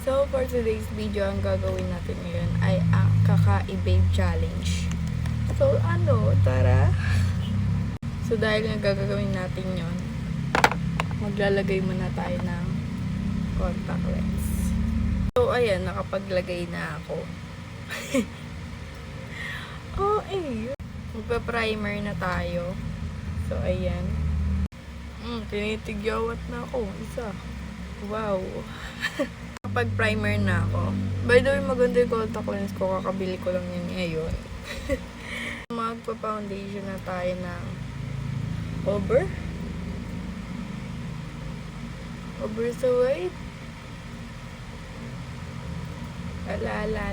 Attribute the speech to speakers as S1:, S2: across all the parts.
S1: So, for today's video, ang gagawin natin ngayon ay ang kaka-babe challenge. So, tara! So, dahil nga gagawin natin yon, maglalagay muna tayo ng contact lens. So, ayan, nakapaglagay na ako. Magpa-primer na tayo. So, ayan. Tinitigyawat na ako. Isa. Wow. Kapag primer na ako. By the way, maganda yung contact lens ko. Kakabili ko lang yan ngayon. Magpa-foundation na tayo ng over sa white. Ala.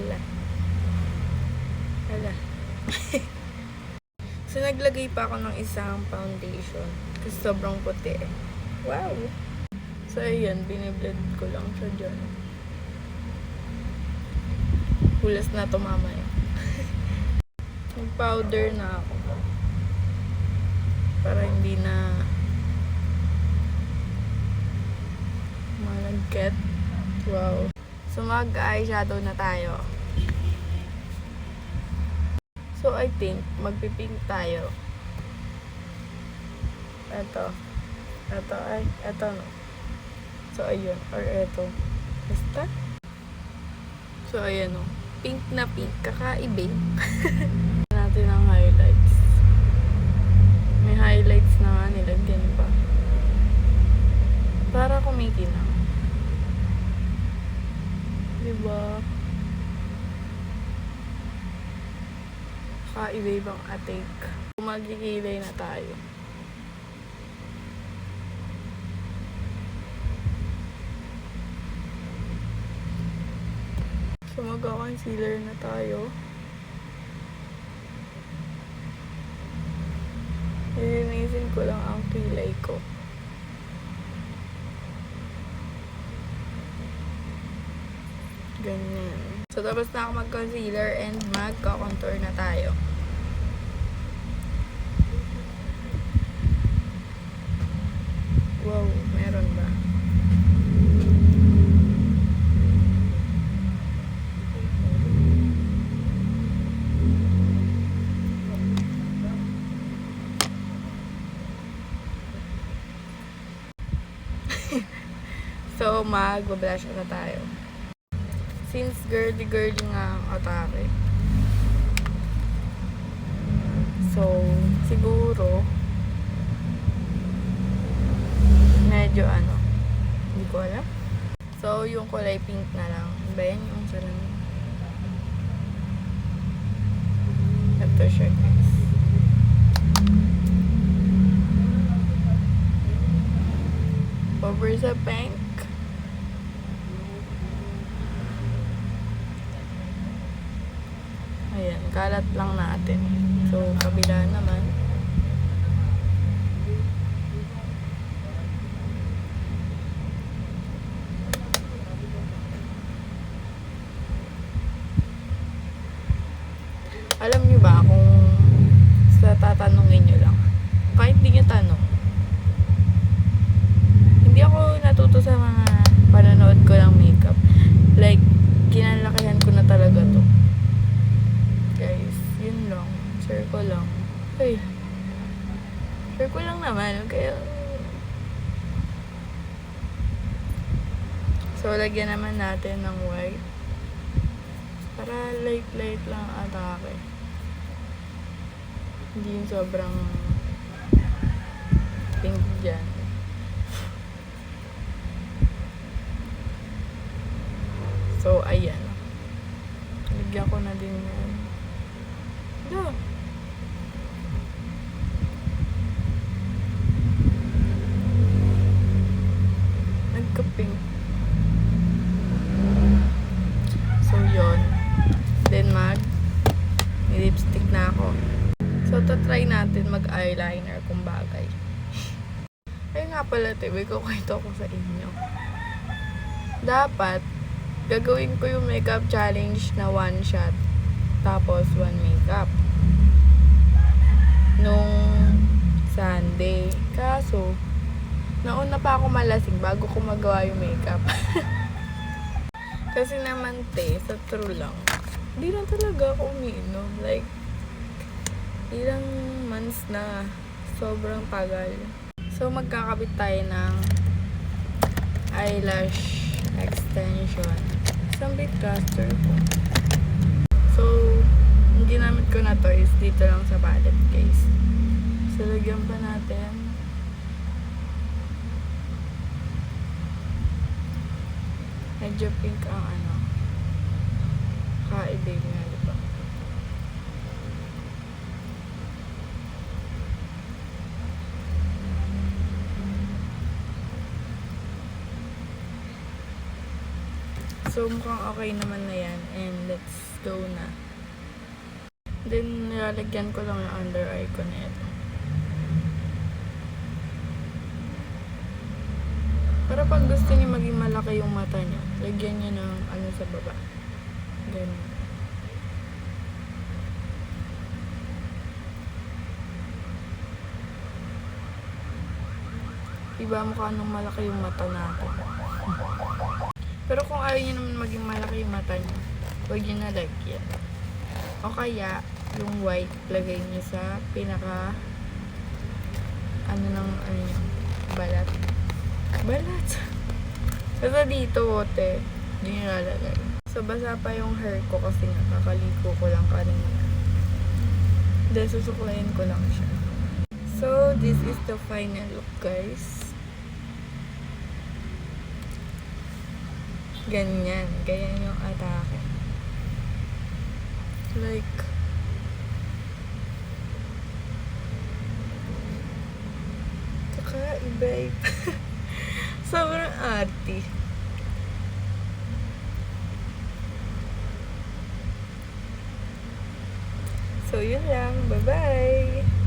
S1: So, naglagay pa ako ng isang foundation. Kasi sobrang puti. Wow! So, ayan. Biniblend ko lang siya dyan. Hulas na to mamaya. Mag-powder na ako. Para hindi na malagkit. Wow. So, mag-eyeshadow na tayo. So, I think, magpipink tayo. Ito no. So, ayun. Or ito. Basta. So, ayan o. Pink na pink. Kaka-babe. Natin ang highlights. May highlights na nga. Nilagyan pa. Para kumikinang. Diba? Kaka-babe ang atik. Magkikilay na tayo. So, magka-concealer na tayo. Lilinisin ko lang ang kilay ko. Ganyan. So, tapos na ako mag-concealer and magka-contour na tayo. Wow, meron ba? So, mag-blush na tayo. Since girly-girly nga ang atake. So, siguro, medyo hindi ko alam. So, yung kulay pink na lang. Ba yan yung sa lang? Ito siya, guys. Over sa pink. Ayan, kalat lang natin. So, kabila naman. Alam nyo ba kung sa tatanungin nyo lang? Kahit di nyo tanong. Hindi ako natuto sa mga panonood ko ng makeup. Like, kinalakihan ko na talaga to. Guys, yun lang. Share ko lang. Hey. Share ko lang naman. Kaya... So, lagyan naman natin ng white. Para light lang atake. Hindi yung sobrang pink dyan. So, ayan. Lagyan ko na din yan. Nagka-pink. So, yun. Then, lipstick na ako. So, try natin mag-eyeliner kung bagay. Ay nga pala, may kukwento ko sa inyo. Dapat, gagawin ko yung makeup challenge na one shot. Tapos, one makeup. Nung Sunday. Kaso, nauna pa ako malasing bago ko magawa yung makeup. Kasi naman sa true lang, di na talaga ako umiinom. Like, ilang months na. Sobrang tagal. So, magkakabit tayo ng eyelash extension. Isang bit caster ko. So, yung ginamit ko na to is dito lang sa palette case. So, lagyan pa natin. Medyo pink ang ka-i-babe nga, diba? So, mukhang okay naman na yan. And let's go na. Then, nilalagyan ko lang yung under eye ko na ito. Para pag gusto niyo maging malaki yung mata niyo, lagyan niyo ng sa baba. Ganun. Diba mukha nung malaki yung mata natin. Pero kung ayaw niyo naman maging malaki yung mata niyo, huwag niyo na lagyan. O kaya, yung white, lagay niyo sa pinaka balat. Basta dito, wote. Hindi nyo lalagay. So, basa pa yung hair ko kasi nga, kakaligo ko lang kanina. Then, susuklayin ko lang siya. So, this is the final look, guys. Ganyan. Ganyan yung atake. Like, kakaiba. Sobrang arte. So, yun lang. Bye-bye!